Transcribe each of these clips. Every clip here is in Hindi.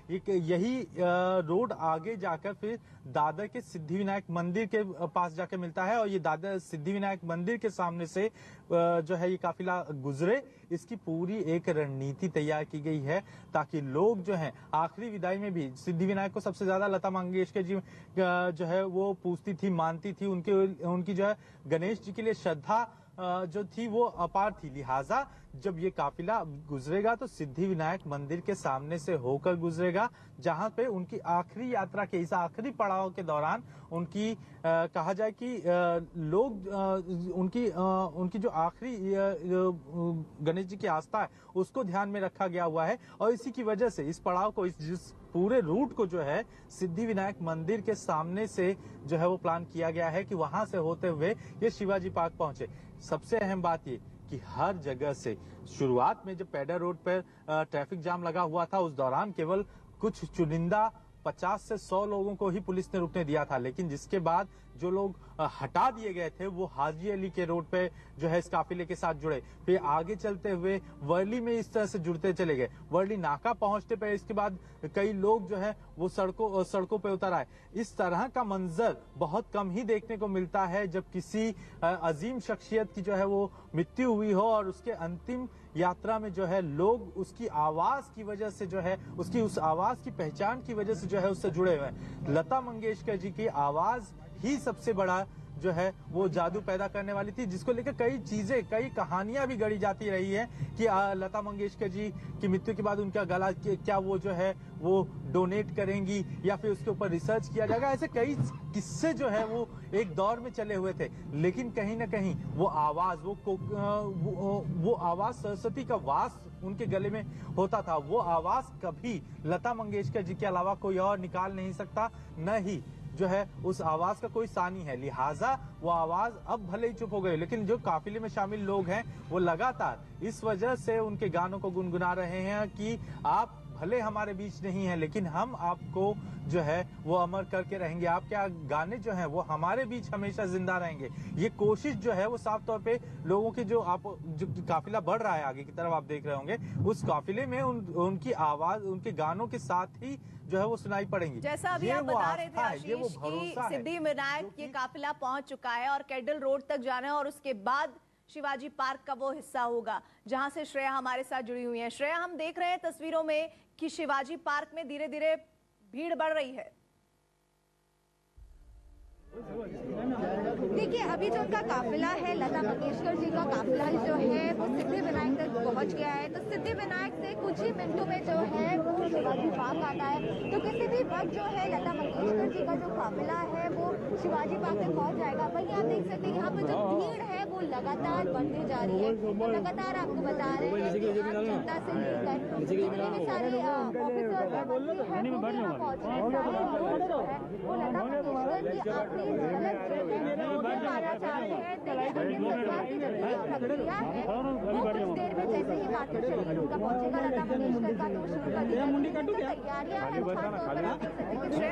यही रोड आगे जाकर फिर दादर के सिद्धिविनायक मंदिर के पास जाकर मिलता है और ये दादर सिद्धिविनायक मंदिर के सामने से जो है ये काफिला गुजरे, इसकी पूरी एक रणनीति तैयार की गई है ताकि लोग जो हैं आखिरी विदाई में भी, सिद्धिविनायक को सबसे ज्यादा लता मंगेशकर जी जो है वो पूजती थी, मानती थी, उनकी जो है गणेश जी के लिए श्रद्धा जो थी वो अपार थी। लिहाजा जब ये काफिला गुजरेगा तो सिद्धिविनायक मंदिर के सामने से होकर गुजरेगा, जहां पे उनकी आखिरी यात्रा के इस आखिरी पड़ाव के दौरान उनकी कहा जाए कि लोग उनकी जो आखिरी गणेश जी की आस्था है उसको ध्यान में रखा गया हुआ है और इसी की वजह से इस पड़ाव को, जिस पूरे रूट को जो है सिद्धिविनायक मंदिर के सामने से जो है वो प्लान किया गया है कि वहां से होते हुए ये शिवाजी पार्क पहुंचे। सबसे अहम बात ये कि हर जगह से शुरुआत में जब पैडर रोड पर ट्रैफिक जाम लगा हुआ था उस दौरान केवल कुछ चुनिंदा 50 से 100 लोगों को ही पुलिस ने रुकने दिया था, लेकिन जिसके बाद जो लोग हटा दिए गए थे वो हाजी अली के रोड पे जो है इस काफिले के साथ जुड़े, फिर आगे चलते हुए वर्ली में इस तरह से जुड़ते चले गए। वर्ली नाका पहुंचते पे इसके बाद कई लोग जो है वो सड़कों पे उतर आए। इस तरह का मंजर बहुत कम ही देखने को मिलता है जब किसी अजीम शख्सियत की जो है वो मृत्यु हुई हो और उसके अंतिम यात्रा में जो है लोग उसकी आवाज की वजह से जो है उसकी उस आवाज की पहचान की वजह से जो है उससे जुड़े हुए हैं। लता मंगेशकर जी की आवाज ही सबसे बड़ा जो है वो जादू पैदा करने वाली थी, जिसको लेकर कई चीजें, कई कहानियां भी गढ़ी जाती रही है कि लता मंगेशकर जी की मृत्यु के बाद उनका गला क्या वो जो है वो डोनेट करेंगी या फिर उसके ऊपर रिसर्च किया जाएगा। ऐसे कई किस्से जो है वो एक दौर में चले हुए थे, लेकिन कहीं ना कहीं वो आवाज वो आवाज सरस्वती का वास उनके गले में होता था। वो आवाज कभी लता मंगेशकर जी के अलावा कोई और निकाल नहीं सकता, न ही जो है उस आवाज का कोई सानी है। लिहाजा वो आवाज अब भले ही चुप हो गई, लेकिन जो काफिले में शामिल लोग हैं वो लगातार इस वजह से उनके गानों को गुनगुना रहे हैं कि आप भले हमारे बीच नहीं है लेकिन हम आपको जो है वो अमर करके रहेंगे, आपके गाने जो हैं वो हमारे बीच हमेशा जिंदा रहेंगे। ये कोशिश जो है वो साफ तौर पे लोगों की जो काफिला बढ़ रहा है आगे की तरफ आप देख रहे होंगे, उस काफिले में उनकी आवाज उनके गानों के साथ ही जो है वो सुनाई पड़ेंगी। जैसा अभी आप बता रहे थे आशीष कि सिद्धिविनायक ये काफिला पहुंच चुका है और कैडल रोड तक जाना है और उसके बाद शिवाजी पार्क का वो हिस्सा होगा जहां से श्रेया हमारे साथ जुड़ी हुई है। श्रेया, हम देख रहे हैं तस्वीरों में कि शिवाजी पार्क में धीरे धीरे भीड़ बढ़ रही है। देखिए, अभी जो उनका काफिला है, लता मंगेशकर जी का काफिला जो है वो सिद्धिविनायक तक पहुंच गया है। तो सिद्धिविनायक से कुछ ही मिनटों में जो है वो शिवाजी पार्क आता है। तो किसी भी वक्त जो है लता मंगेशकर जी का जो काफिला है वो शिवाजी पार्क तक पहुंच जाएगा। वहीं आप देख सकते हैं यहाँ पर जो भीड़ है वो लगातार बढ़ती जा रही है और लगातार आपको बता रहे हैं कि आम जनता से लेकर जितने सारे ऑफिसर्स हैं वो यहाँ पहुंच रहे हैं। वो लता मंगेशकर की आखिरी झलक जो है वो पाना चाहते हैं। देखिए, सरकार की जो प्रक्रिया है वो कुछ देर में जैसे ही मार्केट से उनका पहुंचेगा लता मंगेशकर का तो शुरू कर दी तैयारियां हैं।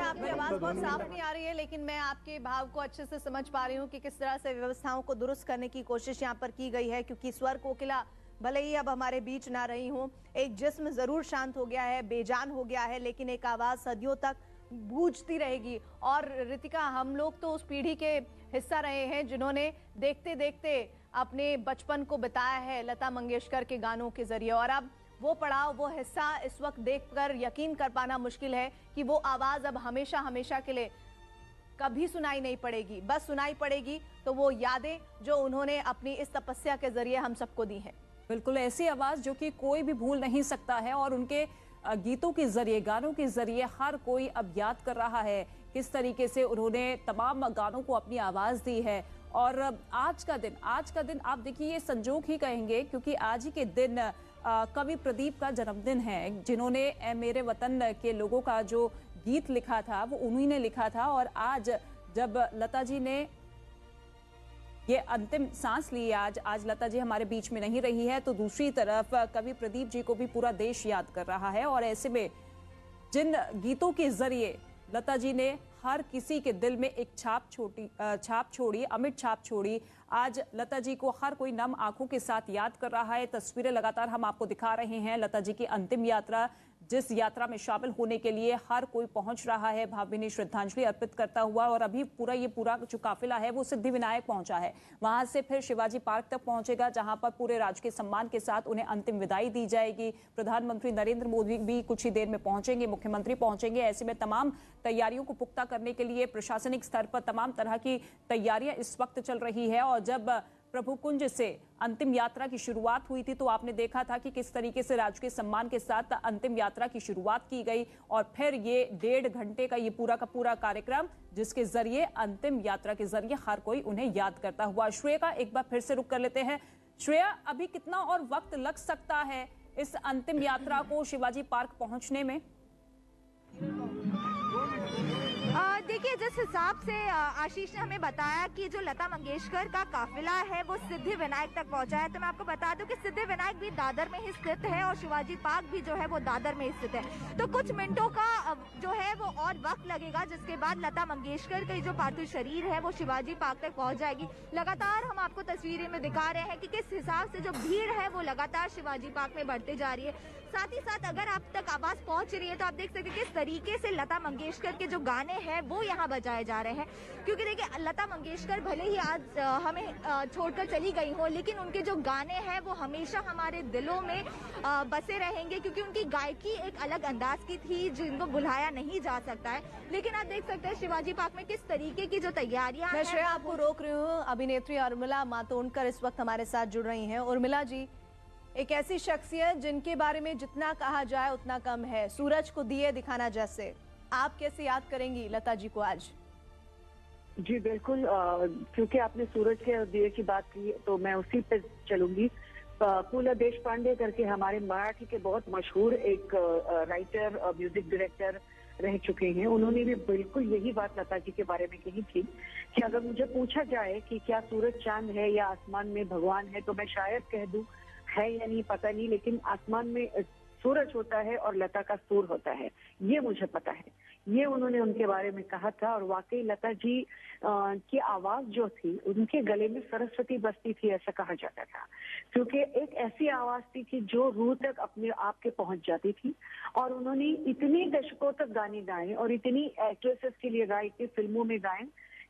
आपकी आवाज बहुत साफ नहीं आ रही है, लेकिन मैं आपके भाव को अच्छे से समझ पा रही हूँ कि किस तरह से व्यवस्थाओं को दुरुस्त करने की कोशिश यहाँ पर की गई है, क्योंकि स्वर कोकिला भले ही अब हमारे बीच ना रही हूँ, एक जिस्म जरूर शांत हो गया है, बेजान हो गया है, लेकिन एक आवाज सदियों तक गूंजती रहेगी। और रितिका, हम लोग तो उस पीढ़ी के हिस्सा रहे हैं जिन्होंने देखते देखते अपने बचपन को बिताया है लता मंगेशकर के गानों के जरिए, और अब वो पड़ाव, वो हिस्सा इस वक्त देखकर यकीन कर पाना मुश्किल है कि वो आवाज अब हमेशा हमेशा के लिए कभी सुनाई नहीं पड़ेगी। बस सुनाई पड़ेगी तो वो यादें जो उन्होंने अपनी इस तपस्या के जरिए हम सबको दी हैं। बिल्कुल ऐसी आवाज जो कि कोई भी भूल नहीं सकता है, और उनके गीतों के जरिए, गानों के जरिए हर कोई अब याद कर रहा है किस तरीके से उन्होंने तमाम गानों को अपनी आवाज दी है। और आज का दिन आप देखिए ये संजोग ही कहेंगे, क्योंकि आज ही के दिन कवि प्रदीप का जन्मदिन है, जिन्होंने मेरे वतन के लोगों का जो गीत लिखा था वो उन्हीं ने लिखा था। और आज जब लता जी ने ये अंतिम सांस ली, आज लता जी हमारे बीच में नहीं रही है, तो दूसरी तरफ कवि प्रदीप जी को भी पूरा देश याद कर रहा है। और ऐसे में जिन गीतों के जरिए लता जी ने हर किसी के दिल में एक छाप छोड़ी, अमिट छाप छोड़ी, आज लता जी को हर कोई नम आंखों के साथ याद कर रहा है। तस्वीरें लगातार हम आपको दिखा रहे हैं लता जी की अंतिम यात्रा, जिस यात्रा में शामिल होने के लिए हर कोई पहुंच रहा है, भावभीनी श्रद्धांजलि अर्पित करता हुआ। और अभी पूरा जो काफिला है वो सिद्धिविनायक पहुंचा है, वहां से फिर शिवाजी पार्क तक पहुंचेगा, जहां पर पूरे राजकीय सम्मान के साथ उन्हें अंतिम विदाई दी जाएगी। प्रधानमंत्री नरेंद्र मोदी भी कुछ ही देर में पहुंचेंगे, मुख्यमंत्री पहुंचेंगे। ऐसे में तमाम तैयारियों को पुख्ता करने के लिए प्रशासनिक स्तर पर तमाम तरह की तैयारियां इस वक्त चल रही है। और जब प्रभु कुंज से अंतिम यात्रा की शुरुआत हुई थी तो आपने देखा था कि किस तरीके से राजकीय सम्मान के साथ अंतिम यात्रा की शुरुआत की गई, और फिर ये 1.5 घंटे का ये पूरा का पूरा कार्यक्रम, जिसके जरिए अंतिम यात्रा के जरिए हर कोई उन्हें याद करता हुआ। श्रेया, एक बार फिर से रुक कर लेते हैं। श्रेया, अभी कितना और वक्त लग सकता है इस अंतिम यात्रा को शिवाजी पार्क पहुंचने में? देखिए, जिस हिसाब से आशीष ने हमें बताया कि जो लता मंगेशकर का काफिला है वो सिद्धिविनायक तक पहुंचा है, तो मैं आपको बता दूं कि सिद्धिविनायक भी दादर में ही स्थित है और शिवाजी पार्क भी जो है वो दादर में स्थित है। तो कुछ मिनटों का जो है वो और वक्त लगेगा, जिसके बाद लता मंगेशकर का जो पार्थिव शरीर है वो शिवाजी पार्क तक पहुंच जाएगी। लगातार हम आपको तस्वीरें में दिखा रहे हैं कि किस हिसाब से जो भीड़ है वो लगातार शिवाजी पार्क में बढ़ते जा रही है। साथ ही साथ अगर आप तक आवाज पहुंच रही है तो आप देख सकते हैं किस तरीके से लता मंगेशकर के जो गाने हैं वो यहाँ बजाए जा रहे हैं। क्योंकि देखिए, लता मंगेशकर भले ही आज हमें छोड़कर चली गई हो, लेकिन उनके जो गाने हैं वो हमेशा हमारे दिलों में बसे रहेंगे, क्योंकि उनकी गायकी एक अलग अंदाज की थी जिनको भुलाया नहीं जा सकता है। लेकिन आप देख सकते हैं शिवाजी पार्क में किस तरीके की जो तैयारियां मैं श्रेया आपको रोक रही हूँ। अभिनेत्री उर्मिला मातोंडकर इस वक्त हमारे साथ जुड़ रही हैं। उर्मिला जी, एक ऐसी शख्सियत जिनके बारे में जितना कहा जाए उतना कम है, सूरज को दिए दिखाना जैसे, आप कैसे याद करेंगी लता जी को आज? जी बिल्कुल, क्योंकि आपने सूरज के दिए की बात की तो मैं उसी पे चलूंगी। पूला देशपांडे करके हमारे मराठी के बहुत मशहूर एक राइटर, म्यूजिक डायरेक्टर रह चुके हैं। उन्होंने भी बिल्कुल यही बात लता जी के बारे में कही थी कि अगर मुझे पूछा जाए कि क्या सूरज चांद है या आसमान में भगवान है, तो मैं शायद कह दूं है या नहीं पता नहीं, लेकिन आसमान में सूरज होता है और लता का सुर होता है, ये मुझे पता है। ये उन्होंने उनके बारे में कहा था। और वाकई लता जी की आवाज जो थी, उनके गले में सरस्वती बसती थी ऐसा कहा जाता था, क्योंकि एक ऐसी आवाज थी कि जो रूह तक अपने आप के पहुंच जाती थी। और उन्होंने इतने दशकों तक गाने गाए और इतनी एक्ट्रेसेस के लिए गाए, इतनी फिल्मों में गाए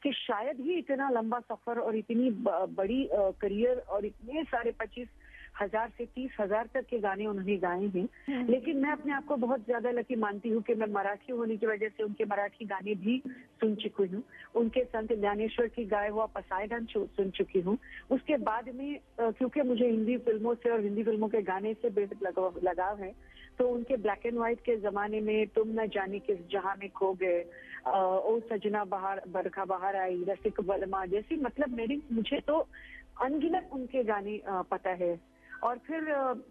कि शायद ही इतना लंबा सफर और इतनी बड़ी करियर और इतने सारे 25,000 से 30,000 तक के गाने उन्होंने गाए हैं। लेकिन मैं अपने आप को बहुत ज्यादा लकी मानती हूँ कि मैं मराठी होने की वजह से उनके मराठी गाने भी सुन चुकी हूँ। उनके संत ज्ञानेश्वर की गाए हुआ पसायदान सुन चुकी हूँ। उसके बाद में क्योंकि मुझे हिंदी फिल्मों से और हिंदी फिल्मों के गाने से बेहद लगाव है, तो उनके ब्लैक एंड व्हाइट के जमाने में तुम न जाने किस जहां में खो गए, ओ सजना बाहर बरखा बाहर आई, रसिक बलमा जैसी, मतलब मुझे तो अनगिनत उनके गाने पता है। और फिर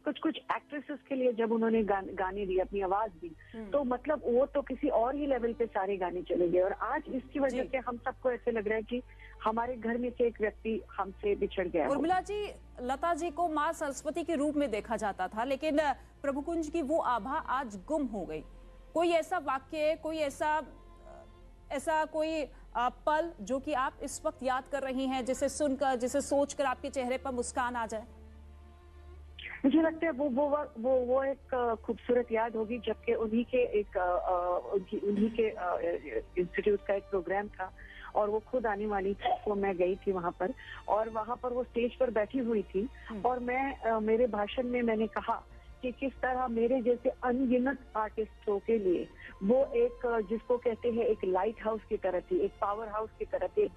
कुछ एक्ट्रेसेस के लिए जब उन्होंने गाने दिए, अपनी आवाज दी, तो मतलब वो तो किसी और ही लेवल पे सारे गाने चले गए। और आज इसकी वजह से हम सबको ऐसे लग रहा है कि हमारे घर में से एक व्यक्ति हमसे बिछड़ गया। उर्मिला जी, लता जी को माँ सरस्वती के रूप में देखा जाता था, लेकिन प्रभु कुंज की वो आभा आज गुम हो गई। कोई ऐसा वाक्य, कोई ऐसा कोई पल जो कि आप इस वक्त याद कर रही हैं, जिसे सुनकर, जिसे सोचकर आपके चेहरे पर मुस्कान आ जाए? मुझे लगता है वो एक खूबसूरत याद होगी, जबकि उन्हीं के इंस्टीट्यूट का एक प्रोग्राम था और वो खुद आने वाली थी, तो मैं गई थी वहां पर। और वहां पर वो स्टेज पर बैठी हुई थी और मेरे भाषण में मैंने कहा कि किस तरह मेरे जैसे अनगिनत आर्टिस्टों के लिए वो एक, जिसको कहते हैं एक लाइट हाउस की तरह थी, एक पावर हाउस की तरह थी, एक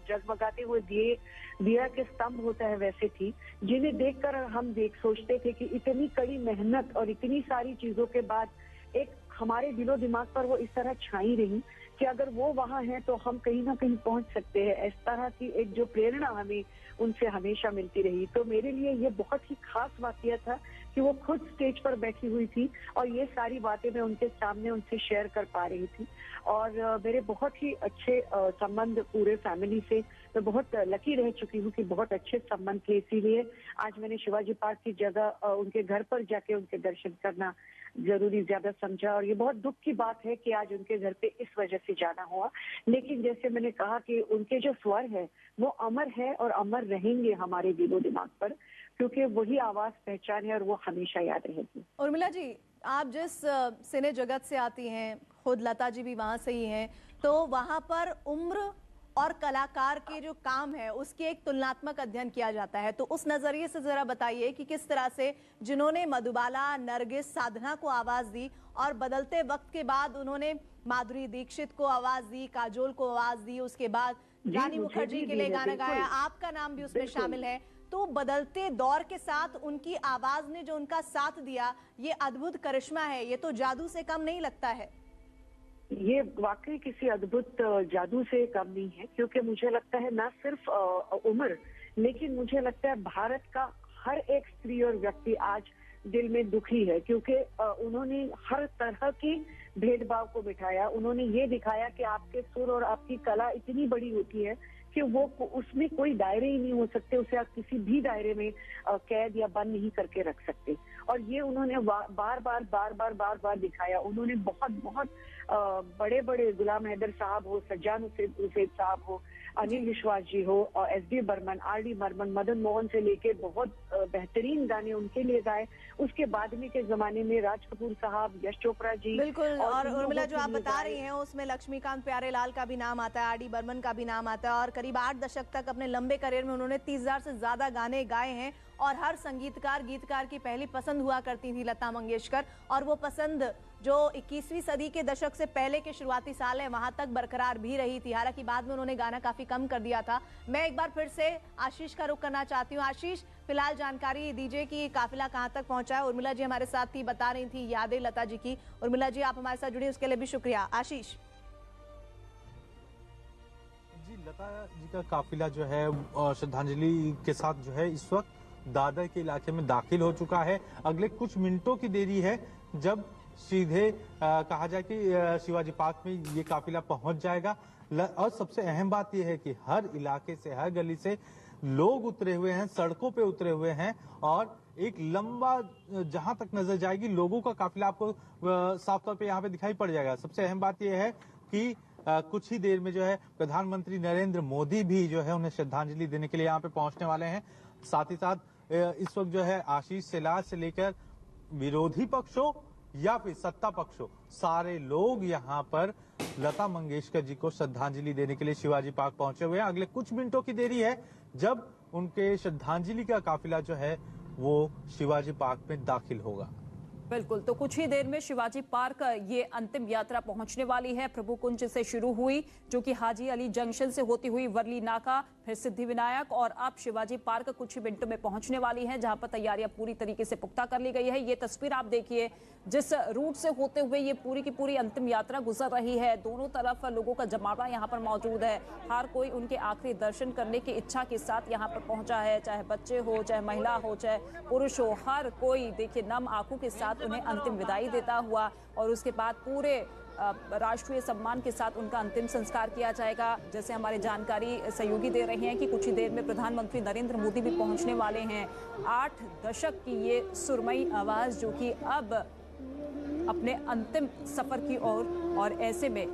जगमगाते हुए दिया के स्तंभ होता है वैसे थी, जिन्हें देखकर हम सोचते थे कि इतनी कड़ी मेहनत और इतनी सारी चीजों के बाद एक हमारे दिलो दिमाग पर वो इस तरह छाई रही कि अगर वो वहां है तो हम कहीं ना कहीं पहुंच सकते हैं। इस तरह की एक जो प्रेरणा हमें उनसे हमेशा मिलती रही। तो मेरे लिए ये बहुत ही खास वाकया था कि वो खुद स्टेज पर बैठी हुई थी और ये सारी बातें मैं उनके सामने उनसे शेयर कर पा रही थी। और मेरे बहुत ही अच्छे संबंध पूरे फैमिली से, मैं बहुत लकी रह चुकी हूँ कि बहुत अच्छे संबंध थे। इसीलिए आज मैंने शिवाजी पार्क की जगह उनके घर पर जाके उनके दर्शन करना जरूरी ज्यादा समझा। और ये बहुत दुख की बात है कि आज उनके घर पे इस वजह से जाना हुआ। लेकिन जैसे मैंने कहा कि उनके जो स्वर है वो अमर है और अमर रहेंगे हमारे दिलो दिमाग पर, क्योंकि वही आवाज पहचान है और वो हमेशा याद रहेगी। उर्मिला जी, आप जिस सिने जगत से आती हैं, खुद लता जी भी वहां से ही हैं, तो वहां पर उम्र और कलाकार के जो काम है उसकी एक तुलनात्मक अध्ययन किया जाता है। तो उस नजरिए से जरा बताइए कि किस तरह से जिन्होंने मधुबाला, नरगिस, साधना को आवाज दी और बदलते वक्त के बाद उन्होंने माधुरी दीक्षित को आवाज दी, काजोल को आवाज दी, उसके बाद रानी मुखर्जी के लिए गाना गाया, आपका नाम भी उसमें शामिल है। तो बदलते दौर के साथ उनकी आवाज ने जो उनका साथ दिया, ये अद्भुत करिश्मा है, ये तो जादू से कम नहीं लगता है। ये वाकई किसी अद्भुत जादू से कम नहीं है, क्योंकि मुझे लगता है ना सिर्फ उम्र, लेकिन मुझे लगता है भारत का हर एक स्त्री और व्यक्ति आज दिल में दुखी है, क्योंकि उन्होंने हर तरह की भेदभाव को बिठाया। उन्होंने ये दिखाया कि आपके सुर और आपकी कला इतनी बड़ी होती है कि वो उसमें कोई दायरे ही नहीं हो सकते, उसे आप किसी भी दायरे में कैद या बंद नहीं करके रख सकते। और ये उन्होंने बार बार दिखाया। उन्होंने बहुत बड़े बड़े गुलाम हैदर साहब हो, सज्जाद हुसैन साहब हो, अनिल विश्वास जी हो, और एस.डी. बर्मन, आर.डी. बर्मन, मदन मोहन से लेके बहुत बेहतरीन गाने उनके लिए गाए। उसके बाद में के जमाने में राज कपूर साहब, यश चोपड़ा जी, बिल्कुल। और उर्मिला जो आप बता रही हैं उसमें लक्ष्मीकांत प्यारेलाल का भी नाम आता है, आर.डी. बर्मन का भी नाम आता है, और करीब 8 दशक तक अपने लंबे करियर में उन्होंने 30,000 से ज्यादा गाने गाए हैं। और हर गीतकार की पहली पसंद हुआ करती थी लता मंगेशकर, और वो पसंद जो 21वीं सदी के दशक से पहले के शुरुआती साल है वहां तक बरकरार भी रही थी। हालांकि बाद में उन्होंने गाना काफी कम कर दिया था। मैं एक बार फिर से आशीष का रुख करना चाहती हूँ। आशीष, फिलहाल जानकारी दीजिए कि काफिला कहां तक पहुंचा है। उर्मिला जी हमारे साथ थी, बता रही थी यादें लता जी की। उर्मिला जी, आप हमारे साथ जुड़ी, उसके लिए भी शुक्रिया। आशीष जी, लता जी का काफिला जो है श्रद्धांजलि के साथ जो है इस वक्त दादर के इलाके में दाखिल हो चुका है। अगले कुछ मिनटों की देरी है जब सीधे कहा जाए कि शिवाजी पार्क में ये काफिला पहुंच जाएगा। और सबसे अहम बात यह है कि हर इलाके से, हर गली से लोग उतरे हुए हैं, सड़कों पे उतरे हुए हैं, और एक लंबा जहां तक नजर जाएगी लोगों का काफिला आपको साफ तौर पे यहाँ पे दिखाई पड़ जाएगा। सबसे अहम बात यह है कि कुछ ही देर में जो है प्रधानमंत्री नरेंद्र मोदी भी जो है उन्हें श्रद्धांजलि देने के लिए यहाँ पे पहुंचने वाले हैं। साथ ही साथ इस वक्त जो है आशीष सिलार से लेकर विरोधी पक्षों या फिर सत्ता पक्षों, सारे लोग यहाँ पर लता मंगेशकर जी को श्रद्धांजलि देने के लिए शिवाजी पार्क पहुंचे हुए हैं। अगले कुछ मिनटों की देरी है जब उनके श्रद्धांजलि का काफिला जो है वो शिवाजी पार्क में दाखिल होगा। बिल्कुल, तो कुछ ही देर में शिवाजी पार्क ये अंतिम यात्रा पहुंचने वाली है। प्रभु कुंज से शुरू हुई, जो कि हाजी अली जंक्शन से होती हुई वर्ली नाका, फिर सिद्धि विनायक, और अब शिवाजी पार्क कुछ ही मिनटों में पहुंचने वाली है, जहां पर तैयारियां पूरी तरीके से पुख्ता कर ली गई है। ये तस्वीर आप देखिए, जिस रूट से होते हुए ये पूरी की पूरी अंतिम यात्रा गुजर रही है। दोनों तरफ लोगों का जमावड़ा यहाँ पर मौजूद है। हर कोई उनके आखिरी दर्शन करने की इच्छा के साथ यहाँ पर पहुंचा है, चाहे बच्चे हो, चाहे महिला हो, चाहे पुरुष हो, हर कोई देखिए नम आंखों के साथ उन्हें अंतिम विदाई देता हुआ, और उसके बाद पूरे राष्ट्रीय सम्मान के साथ उनका अंतिम संस्कार किया जाएगा। जैसे हमारी जानकारी सहयोगी दे रहे हैं कि कुछ ही देर में प्रधानमंत्री नरेंद्र मोदी भी पहुंचने वाले हैं। 8 दशक की ये सुरमई आवाज जो कि अब अपने अंतिम सफर की ओर, और ऐसे में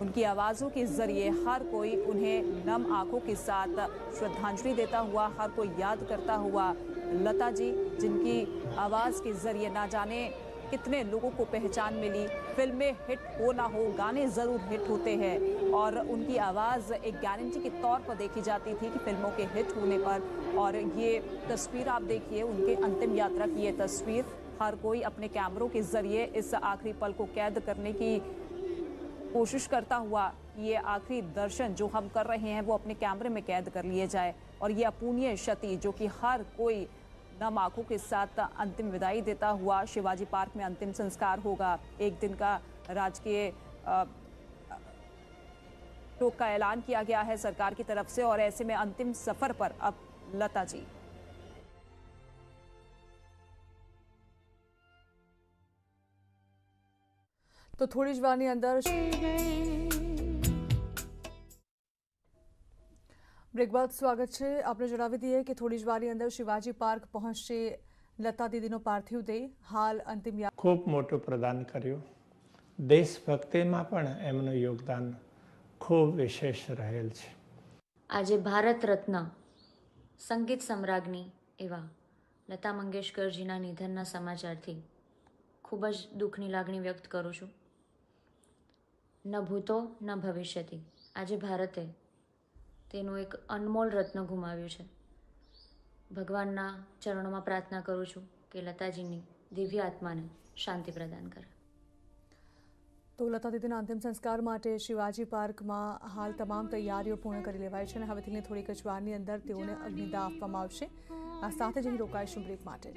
उनकी आवाज़ों के जरिए हर कोई उन्हें नम आंखों के साथ श्रद्धांजलि देता हुआ, हर कोई याद करता हुआ लता जी, जिनकी आवाज़ के जरिए ना जाने कितने लोगों को पहचान मिली। फिल्में हिट हो ना हो, गाने ज़रूर हिट होते हैं, और उनकी आवाज़ एक गारंटी के तौर पर देखी जाती थी कि फिल्मों के हिट होने पर। और ये तस्वीर आप देखिए, उनके अंतिम यात्रा की ये तस्वीर, हर कोई अपने कैमरों के जरिए इस आखिरी पल को कैद करने की कोशिश करता हुआ, ये आखिरी दर्शन जो हम कर रहे हैं वो अपने कैमरे में कैद कर लिए जाए। और ये अपूर्णीय क्षति जो कि हर कोई नम आंखों के साथ अंतिम विदाई देता हुआ, शिवाजी पार्क में अंतिम संस्कार होगा। 1 दिन का राजकीय शोक का ऐलान किया गया है सरकार की तरफ से, और ऐसे में अंतिम सफर पर अब लता जी। तो थोड़ी जवानी अंदर બ્રેક બાદ સ્વાગત છે। આપણે જણાવી દઈએ કે થોડી જ વારની અંદર શિવાજી પાર્ક પહોંચશે લતા દીદીનો પાર્થિવ દેહ। હાલ અંતિમ ખૂબ મોટું પ્રદાન કર્યું। દેશભક્તિમાં પણ એમનું યોગદાન ખૂબ વિશેષ રહેલ છે। આજે ભારત રત્ન સંગીત સમ્રાજ્ઞી એવા લતા મંગેશકરજીના નિધનના સમાચારથી ખૂબ જ દુઃખની લાગણી વ્યક્ત કરું છું. ન ભૂતો ન ભવિષ્યથી આજે ભારતે તેનું એક અનમોલ રત્ન ગુમાવ્યું છે. ભગવાનના ચરણોમાં પ્રાર્થના કરું છું કે લતાજીની દિવ્ય આત્માને શાંતિ પ્રદાન કરે. તો લતા દીદીના અંતિમ સંસ્કાર માટે શિવાજી પાર્કમાં હાલ તમામ તૈયારીઓ પૂર્ણ કરી લેવાઈ છે અને હવેથી થોડીક જ વારની અંદર તેઓને અગ્નિદાહ આપવામાં આવશે. આ સાથે જ અહીં રોકાઈશું બ્રેક માટે.